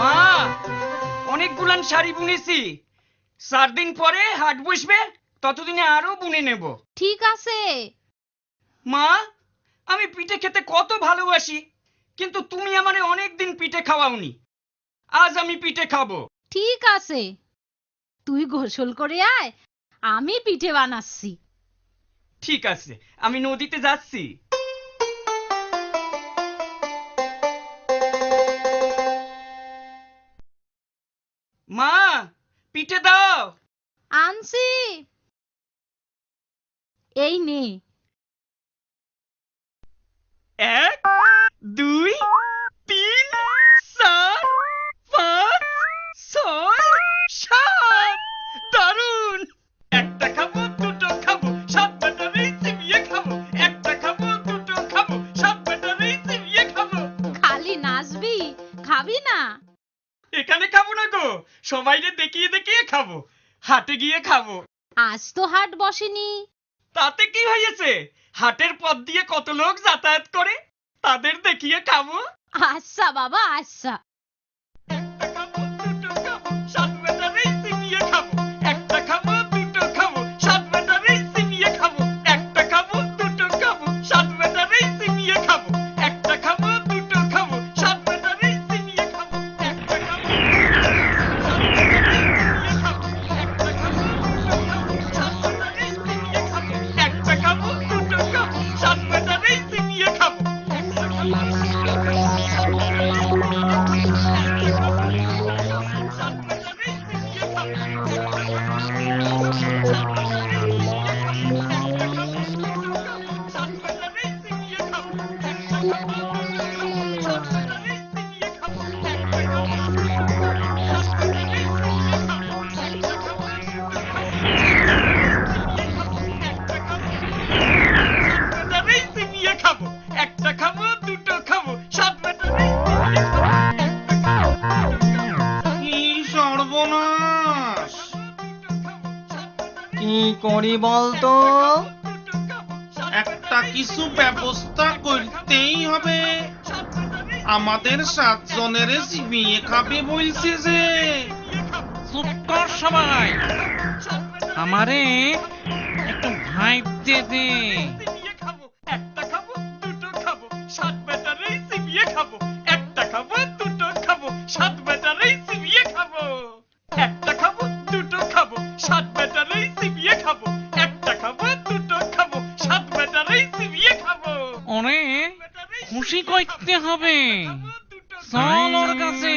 মা, অনেকগুলান শাড়ি বুনেছি। 4 দিন পরে হাট বসবে, ততদিনে আরো বুনে নেব। ঠিক আছে। মা, আমি পিঠে খেতে কত ভালোবাসি, কিন্তু তুমি আমারে অনেকদিন পিঠে খাওয়াওনি। আজ আমি পিঠে খাবো। ঠিক আছে, তুই গোসল করে আয়, আমি পিঠে বানাচ্ছি। ঠিক আছে, আমি নদীতে যাচ্ছি। মা, পিঠে দাও। আনছি, এই নে। 1 2 3 4 5 6 7। দারুন! একটা খাবো, দুটো খাবো, 7 ব্যাটারি চিবিয়ে খাবো। একটা খাবো, দুটো খাবো, 7 ব্যাটারি চিবিয়ে খাবো। খালি নাচবি, খাবি না? এখানে খাবো না গো, সবাইকে দেখিয়ে দেখিয়ে খাবো। হাটে গিয়ে খাবো। আজ তো হাট বসেনি। তাতে কি হয়েছে? হাটের পথ দিয়ে কত লোক যাতায়াত করে, তাদের দেখিয়ে খাবো। আচ্ছা বাবা, আচ্ছা। একটা খাবো, দুটো খাবো, 7 ব্যাটারি চিবিয়ে খাবো। একটা খাবো, দুটো খাবো, 7 ব্যাটারি চিবিয়ে খাবো। একটা খাবো, দুটো খাবো, 7 ব্যাটারি চিবিয়ে খাবো। একটা খাবো, দুটো খাবো, 7 ব্যাটারি চিবিয়ে খাবো। একটা খাবো, একটা খাবো, দুটো খাবো, 7 ব্যাটারি চিবিয়ে খাবো। একটা খাবো, দুটো খাবো, 7 ব্যাটারি কি সর্বনাশ! কি করি বলতো? একটা কিছু ব্যবস্থা করতেই হবে। আমাদের 7 জনের চিবিয়ে খাবে বলছে যে। চুপ কর সবাই, আমারে একটু ভাইবতে দে। একটা খাবো, দুটো খাবো, 7 ব্যাটারি চিবিয়ে খাবো। একটা খাবো, দুটো খাবো, 7 ব্যাটারি চিবিয়ে খাবো। একটা খাবো, দুটো খাবো, 7 ব্যাটারি চিবিয়ে খাবো। একটা খাবো, দুটো খাবো, 7 ব্যাটারি চিবিয়ে খাবো। ওরে খুশি করতে হবে, চল ওর কাছে।